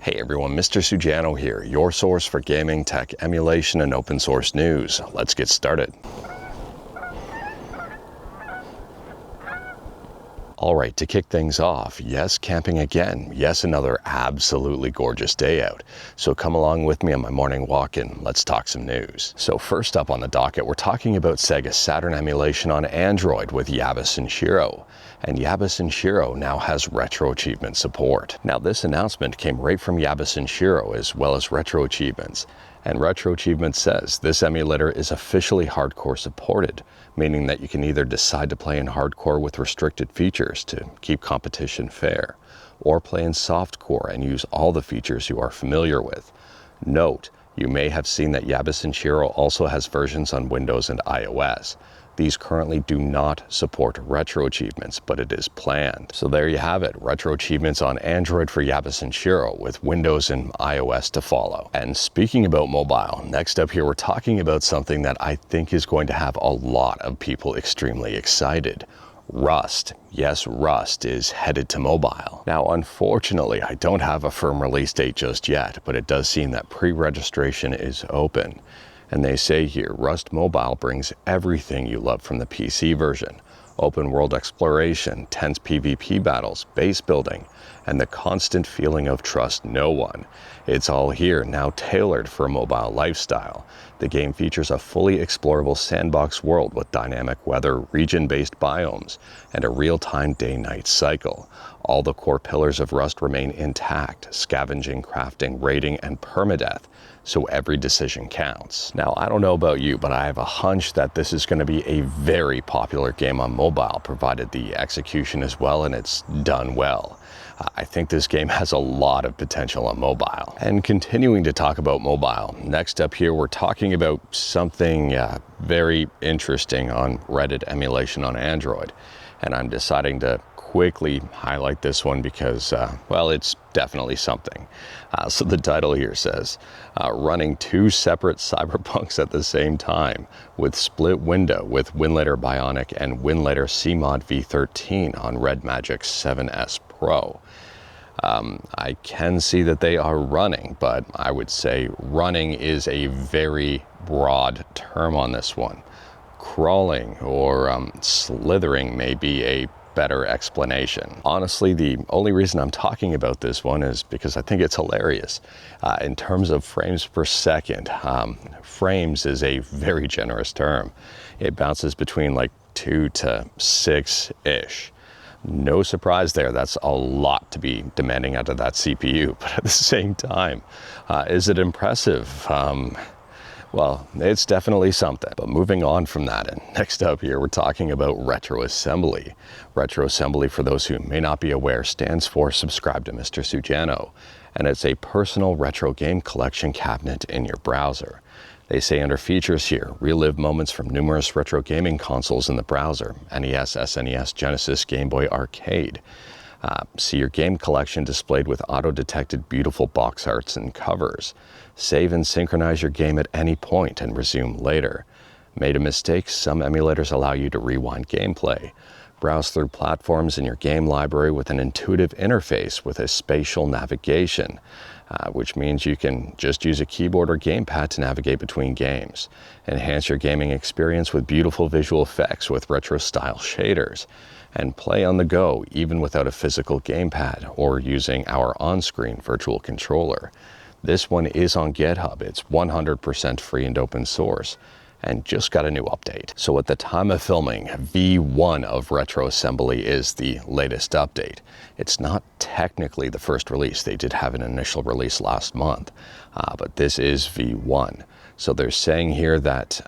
Hey everyone, Mr. Sujano here, your source for gaming, tech, emulation, and open source news. Let's get started. Alright, to kick things off, yes, camping again. Yes, another absolutely gorgeous day out. So come along with me on my morning walk and let's talk some news. So first up on the docket, we're talking about Sega Saturn emulation on Android with Yaba Sanshiro. And Yaba Sanshiro now has Retro Achievement support. Now this announcement came right from Yaba Sanshiro as well as Retro Achievements. And Retro Achievement says this emulator is officially hardcore supported, meaning that you can either decide to play in hardcore with restricted features to keep competition fair, or play in softcore and use all the features you are familiar with. Note, you may have seen that Yaba Sanshiro also has versions on Windows and iOS. These currently do not support Retro Achievements, but it is planned. So there you have it, Retro Achievements on Android for Yaba Sanshiro with Windows and iOS to follow. And speaking about mobile, next up here we're talking about something that I think is going to have a lot of people extremely excited. Rust. Yes, Rust is headed to mobile. Now, unfortunately, I don't have a firm release date just yet, but it does seem that pre-registration is open. And they say here, Rust Mobile brings everything you love from the PC version. Open world exploration, tense PvP battles, base building, and the constant feeling of trust no one. It's all here, now tailored for a mobile lifestyle. The game features a fully explorable sandbox world with dynamic weather, region-based biomes, and a real-time day-night cycle. All the core pillars of Rust remain intact, scavenging, crafting, raiding, and permadeath, so every decision counts. Now, I don't know about you, but I have a hunch that this is going to be a very popular game on mobile, provided the execution is well and it's done well. I think this game has a lot of potential on mobile. And continuing to talk about mobile, next up here we're talking about something very interesting on Reddit emulation on Android. And I'm deciding to quickly highlight this one because, well, it's definitely something. So the title here says, running two separate Cyberpunks at the same time with split window with Winlator Bionic and Winlator CMod V13 on Red Magic 7S Pro. I can see that they are running, but I would say running is a very broad term on this one. Crawling or slithering may be a better explanation. Honestly, the only reason I'm talking about this one is because I think it's hilarious. In terms of frames per second, frames is a very generous term. It bounces between like 2 to 6-ish. No surprise there, that's a lot to be demanding out of that CPU, but at the same time, is it impressive? Well, it's definitely something. But moving on from that, and next up here, we're talking about RetroAssembly. RetroAssembly, for those who may not be aware, stands for Subscribe to Mr. Sujano, and it's a personal retro game collection cabinet in your browser. They say under features here, relive moments from numerous retro gaming consoles in the browser, NES, SNES, Genesis, Game Boy Arcade. See your game collection displayed with auto-detected beautiful box arts and covers. Save and synchronize your game at any point and resume later. Made a mistake? Some emulators allow you to rewind gameplay. Browse through platforms in your game library with an intuitive interface with a spatial navigation, which means you can just use a keyboard or gamepad to navigate between games. Enhance your gaming experience with beautiful visual effects with retro-style shaders. And play on the go even without a physical gamepad or using our on-screen virtual controller. This one is on GitHub. It's 100% free and open source and just got a new update. So at the time of filming, V1 of RetroAssembly is the latest update. It's not technically the first release. They did have an initial release last month, but this is V1. So they're saying here that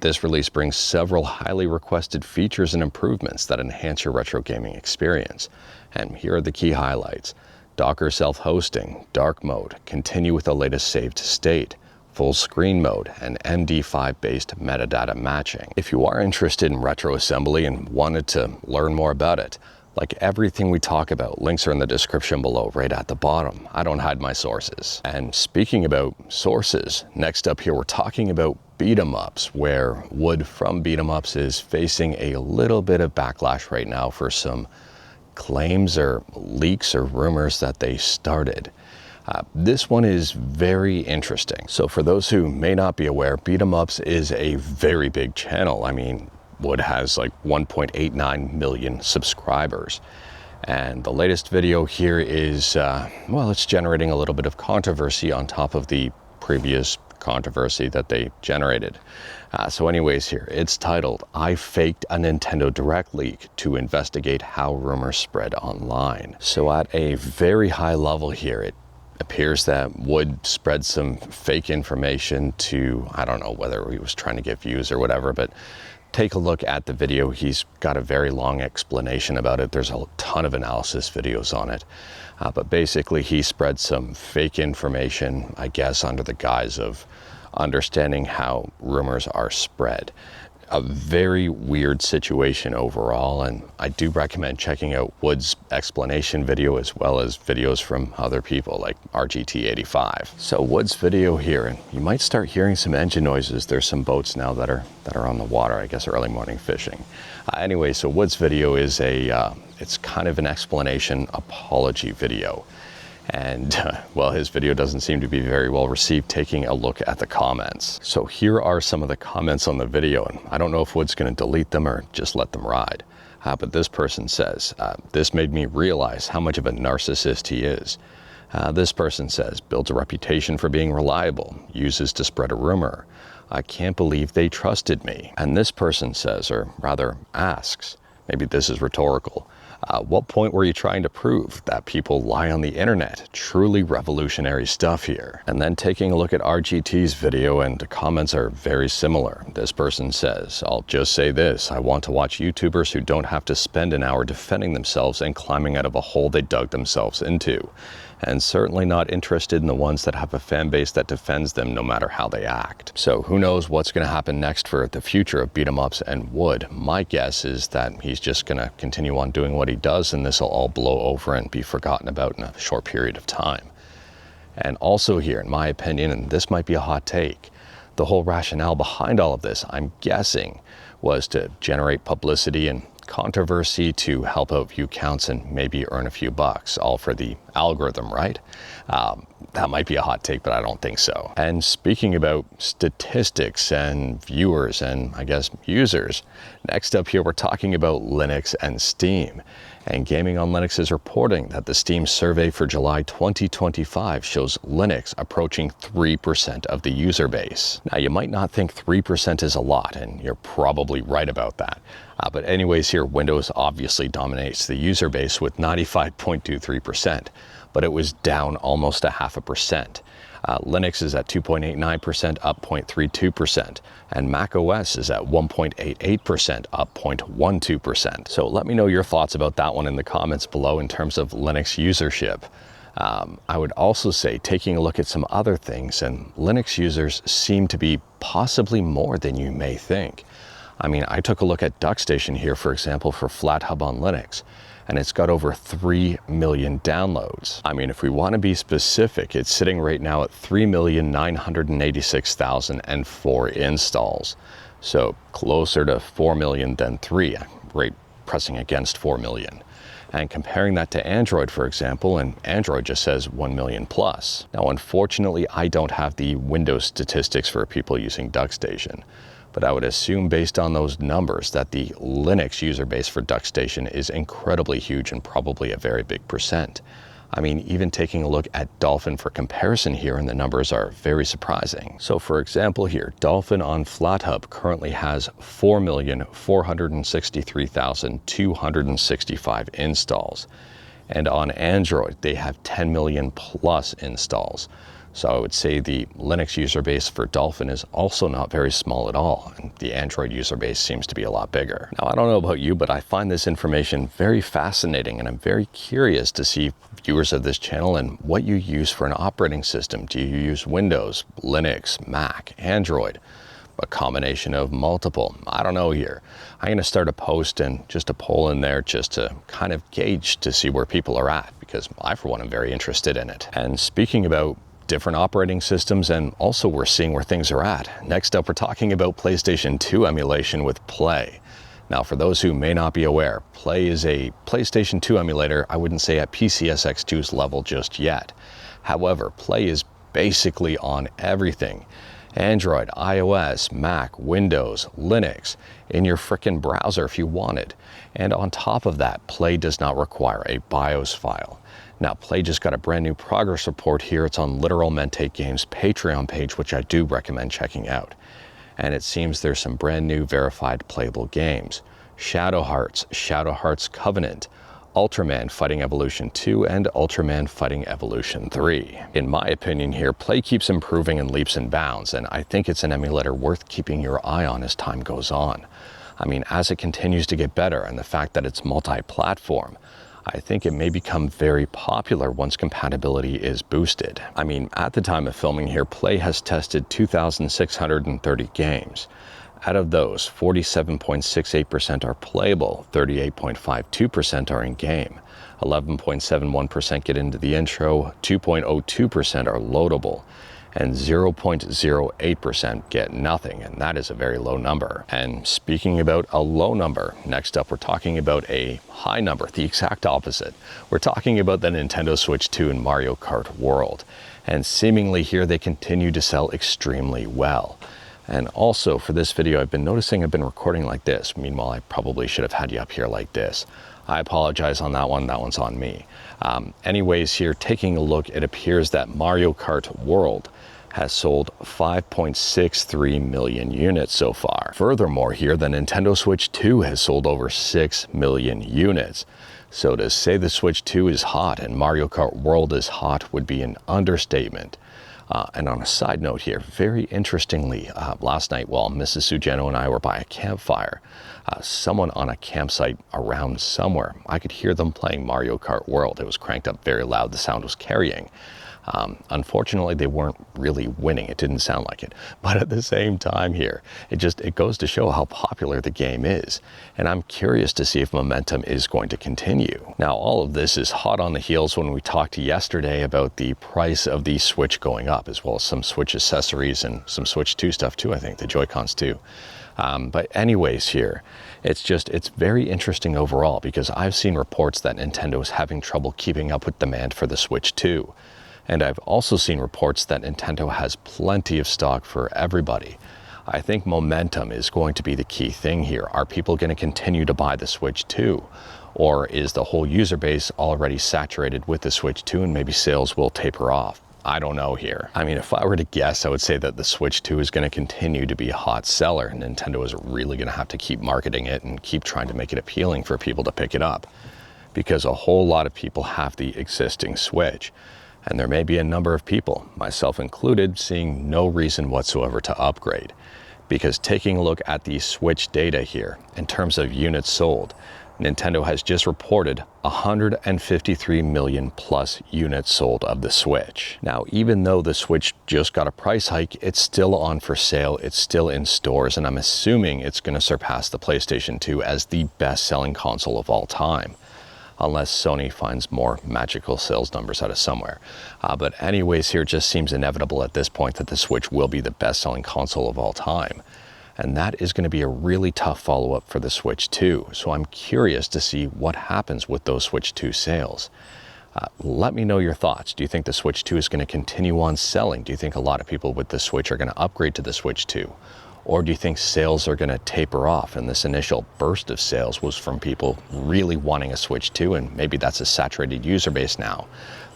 this release brings several highly requested features and improvements that enhance your retro gaming experience. And here are the key highlights. Docker self-hosting, dark mode, continue with the latest saved state, full screen mode, and MD5-based metadata matching. If you are interested in RetroAssembly and wanted to learn more about it, like everything we talk about, links are in the description below right at the bottom. I don't hide my sources. And speaking about sources, next up here we're talking about BeatEmUps, where Wood from BeatEmUps is facing a little bit of backlash right now for some claims or leaks or rumors that they started. This one is very interesting. So for those who may not be aware, BeatEmUps is a very big channel. I mean, Wood has like 1.89 million subscribers. And the latest video here is, well, it's generating a little bit of controversy on top of the previous controversy that they generated. So anyways here, it's titled, "I faked a Nintendo Direct leak to investigate how rumors spread online." So at a very high level here, it appears that Wood spread some fake information to, I don't know whether he was trying to get views or whatever, but take a look at the video. He's got a very long explanation about it. There's a ton of analysis videos on it. But basically he spread some fake information, I guess, under the guise of understanding how rumors are spread. A very weird situation overall, and I do recommend checking out Wood's explanation video as well as videos from other people like RGT85. So Wood's video here, and you might start hearing some engine noises. There's some boats now that are on the water, I guess early morning fishing. Anyway, so Wood's video is it's kind of an explanation apology video. And well, his video doesn't seem to be very well received. Taking a look at the comments. So here are some of the comments on the video, and I don't know if Wood's going to delete them or just let them ride. But this person says, "This made me realize how much of a narcissist he is." This person says, "Builds a reputation for being reliable, uses to spread a rumor. I can't believe they trusted me." And this person says, or rather asks, maybe this is rhetorical, "What point were you trying to prove that people lie on the internet? Truly revolutionary stuff here." And then taking a look at RGT's video, and the comments are very similar. This person says, "I'll just say this, I want to watch YouTubers who don't have to spend an hour defending themselves and climbing out of a hole they dug themselves into. And certainly not interested in the ones that have a fan base that defends them no matter how they act." So who knows what's going to happen next for the future of BeatEmUps and Wood. My guess is that he's just going to continue on doing what he does, and this will all blow over and be forgotten about in a short period of time. And also here, in my opinion, and this might be a hot take, the whole rationale behind all of this, I'm guessing, was to generate publicity and controversy to help out view counts and maybe earn a few bucks, all for the algorithm, right? That might be a hot take, but I don't think so. And speaking about statistics and viewers and I guess users, next up here we're talking about Linux and Steam. And Gaming on Linux is reporting that the Steam survey for July 2025 shows Linux approaching 3% of the user base. Now, you might not think 3% is a lot, and you're probably right about that. But anyways here, Windows obviously dominates the user base with 95.23%, but it was down almost 0.5%. Linux is at 2.89%, up 0.32%, and Mac OS is at 1.88%, up 0.12%. So let me know your thoughts about that one in the comments below in terms of Linux usership. I would also say, taking a look at some other things, and Linux users seem to be possibly more than you may think. I mean, I took a look at DuckStation here, for example, for FlatHub on Linux, and it's got over 3 million downloads. I mean, if we want to be specific, it's sitting right now at 3,986,004 installs. So closer to 4 million than 3, right, pressing against 4 million. And comparing that to Android, for example, and Android just says 1 million plus. Now, unfortunately, I don't have the Windows statistics for people using DuckStation, but I would assume based on those numbers that the Linux user base for DuckStation is incredibly huge and probably a very big percent. I mean, even taking a look at Dolphin for comparison here, and the numbers are very surprising. So for example here, Dolphin on FlatHub currently has 4,463,265 installs. And on Android, they have 10 million plus installs. So I would say the Linux user base for Dolphin is also not very small at all, and the Android user base seems to be a lot bigger. Now, I don't know about you, but I find this information very fascinating, and I'm very curious to see viewers of this channel and what you use for an operating system. Do you use Windows, Linux, Mac, Android? A combination of multiple? I don't know here. I'm going to start a post and just a poll in there just to kind of gauge to see where people are at, because I, for one, am very interested in it. And speaking about different operating systems, and also we're seeing where things are at. Next up, we're talking about PlayStation 2 emulation with Play. Now, for those who may not be aware, Play is a PlayStation 2 emulator. I wouldn't say at PCSX2's level just yet. However, Play is basically on everything. Android, iOS, Mac, Windows, Linux, in your frickin' browser if you want it. And on top of that, Play does not require a BIOS file. Now, Play just got a brand new progress report here. It's on Literal Mente Games' Patreon page, which I do recommend checking out. And it seems there's some brand new verified playable games. Shadow Hearts Covenant, Ultraman Fighting Evolution 2, and Ultraman Fighting Evolution 3. In my opinion here, Play keeps improving in leaps and bounds, and I think it's an emulator worth keeping your eye on as time goes on. I mean, as it continues to get better, and the fact that it's multi-platform, I think it may become very popular once compatibility is boosted. I mean, at the time of filming here, Play has tested 2,630 games. Out of those, 47.68% are playable, 38.52% are in-game, 11.71% get into the intro, 2.02% are loadable, and 0.08% get nothing, and that is a very low number. And speaking about a low number, next up we're talking about a high number, the exact opposite. We're talking about the Nintendo Switch 2 and Mario Kart World, and seemingly here they continue to sell extremely well. And also for this video, I've been noticing I've been recording like this. Meanwhile, I probably should have had you up here like this. I apologize on that one's on me. Anyways, here taking a look, it appears that Mario Kart World has sold 5.63 million units so far. Furthermore here, the Nintendo Switch 2 has sold over 6 million units. So to say the Switch 2 is hot and Mario Kart World is hot would be an understatement. And on a side note here, very interestingly, last night while Mrs. Sugeno and I were by a campfire, someone on a campsite around somewhere, I could hear them playing Mario Kart World. It was cranked up very loud, the sound was carrying. Unfortunately, they weren't really winning. It didn't sound like it. But at the same time here, it goes to show how popular the game is. And I'm curious to see if momentum is going to continue. Now, all of this is hot on the heels when we talked yesterday about the price of the Switch going up, as well as some Switch accessories and some Switch 2 stuff too, I think, the Joy-Cons too. But anyways here, it's very interesting overall because I've seen reports that Nintendo is having trouble keeping up with demand for the Switch 2. And I've also seen reports that Nintendo has plenty of stock for everybody. I think momentum is going to be the key thing here. Are people going to continue to buy the Switch 2? Or is the whole user base already saturated with the Switch 2 and maybe sales will taper off? I don't know here. I mean, if I were to guess, I would say that the Switch 2 is going to continue to be a hot seller, and Nintendo is really going to have to keep marketing it and keep trying to make it appealing for people to pick it up. Because a whole lot of people have the existing Switch. And there may be a number of people, myself included, seeing no reason whatsoever to upgrade. Because taking a look at the Switch data here, in terms of units sold, Nintendo has just reported 153 million plus units sold of the Switch. Now, even though the Switch just got a price hike, it's still on for sale, it's still in stores, and I'm assuming it's going to surpass the PlayStation 2 as the best-selling console of all time. Unless Sony finds more magical sales numbers out of somewhere. But anyways, here it just seems inevitable at this point that the Switch will be the best-selling console of all time. And that is going to be a really tough follow-up for the Switch 2. So I'm curious to see what happens with those Switch 2 sales. Let me know your thoughts. Do you think the Switch 2 is going to continue on selling? Do you think a lot of people with the Switch are going to upgrade to the Switch 2? Or do you think sales are going to taper off and this initial burst of sales was from people really wanting a Switch 2 and maybe that's a saturated user base now?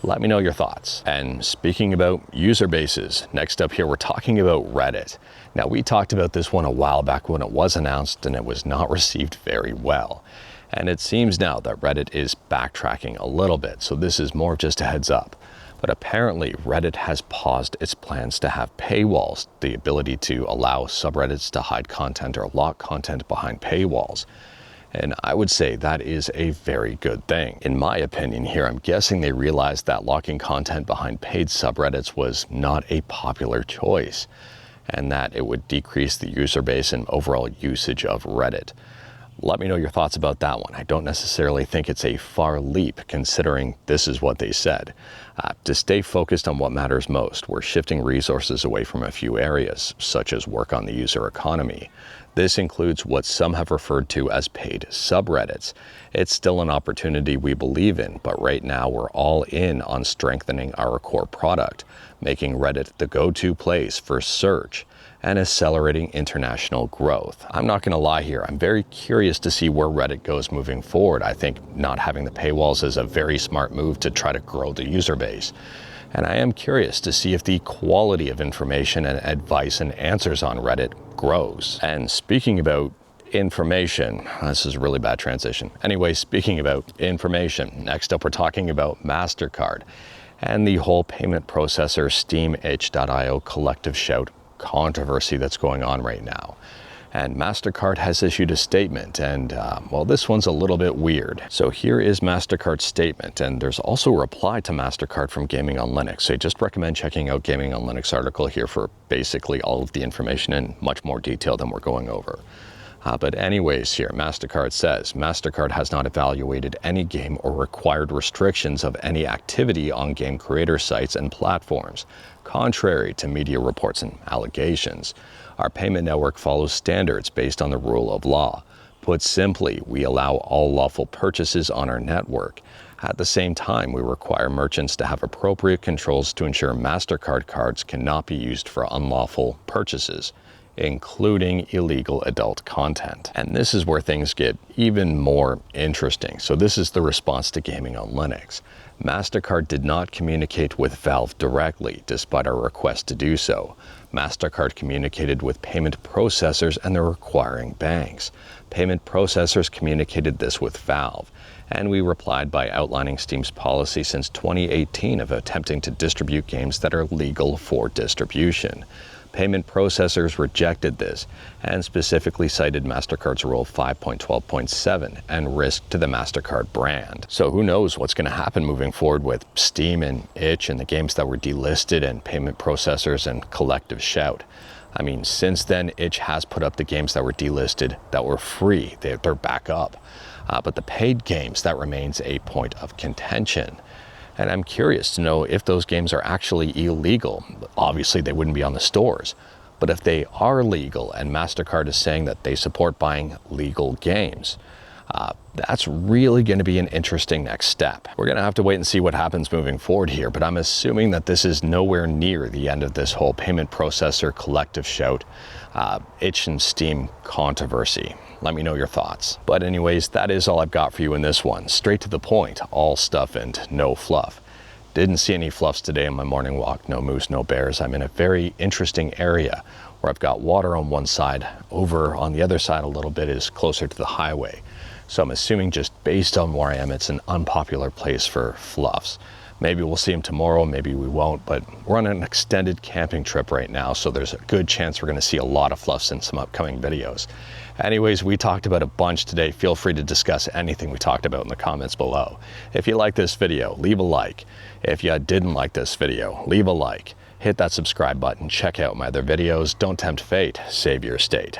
Let me know your thoughts. And speaking about user bases, next up here we're talking about Reddit. Now we talked about this one a while back when it was announced and it was not received very well. And it seems now that Reddit is backtracking a little bit, so this is more just a heads up. But apparently Reddit has paused its plans to have paywalls, the ability to allow subreddits to hide content or lock content behind paywalls. And I would say that is a very good thing. In my opinion here, I'm guessing they realized that locking content behind paid subreddits was not a popular choice, and that it would decrease the user base and overall usage of Reddit. Let me know your thoughts about that one. I don't necessarily think it's a far leap considering this is what they said. To stay focused on what matters most, we're shifting resources away from a few areas, such as work on the user economy. This includes what some have referred to as paid subreddits. It's still an opportunity we believe in, but right now we're all in on strengthening our core product, making Reddit the go-to place for search, and accelerating international growth. I'm not going to lie here, I'm very curious to see where Reddit goes moving forward. I think not having the paywalls is a very smart move to try to grow the user base. And I am curious to see if the quality of information and advice and answers on Reddit grows. And speaking about information, this is a really bad transition. Anyway, speaking about information, next up we're talking about Mastercard and the whole payment processor Steam itch.io collective shout controversy that's going on right now. And Mastercard has issued a statement, and well, this one's a little bit weird. So here is Mastercard's statement, and there's also a reply to Mastercard from Gaming on Linux. So I just recommend checking out Gaming on Linux article here for basically all of the information in much more detail than we're going over. But anyways, here, Mastercard says, Mastercard has not evaluated any game or required restrictions of any activity on game creator sites and platforms, contrary to media reports and allegations. Our payment network follows standards based on the rule of law. Put simply, we allow all lawful purchases on our network. At the same time, we require merchants to have appropriate controls to ensure Mastercard cards cannot be used for unlawful purchases, including illegal adult content. And this is where things get even more interesting. So this is the response to Gaming on Linux. Mastercard did not communicate with Valve directly, despite our request to do so. Mastercard communicated with payment processors and the requiring banks. Payment processors communicated this with Valve, and we replied by outlining Steam's policy since 2018 of attempting to distribute games that are legal for distribution. Payment processors rejected this and specifically cited Mastercard's Rule 5.12.7 and risk to the Mastercard brand. So who knows what's going to happen moving forward with Steam and itch and the games that were delisted and payment processors and collective shout. I mean, since then, itch has put up the games that were delisted that were free. They're back up. But the paid games, that remains a point of contention. And I'm curious to know if those games are actually illegal. Obviously, they wouldn't be on the stores. But if they are legal and MasterCard is saying that they support buying legal games, that's really going to be an interesting next step. We're going to have to wait and see what happens moving forward here, but I'm assuming that this is nowhere near the end of this whole payment processor collective shout, itch and Steam controversy. Let me know your thoughts. But anyways, that is all I've got for you in this one. Straight to the point, all stuff and no fluff. Didn't see any fluffs today on my morning walk. No moose, no bears. I'm in a very interesting area where I've got water on one side. Over on the other side a little bit is closer to the highway. So I'm assuming just based on where I am, it's an unpopular place for fluffs. Maybe we'll see them tomorrow, maybe we won't, but we're on an extended camping trip right now, so there's a good chance we're going to see a lot of fluffs in some upcoming videos. Anyways, we talked about a bunch today. Feel free to discuss anything we talked about in the comments below. If you like this video, leave a like. If you didn't like this video, leave a like. Hit that subscribe button, check out my other videos. Don't tempt fate, save your state.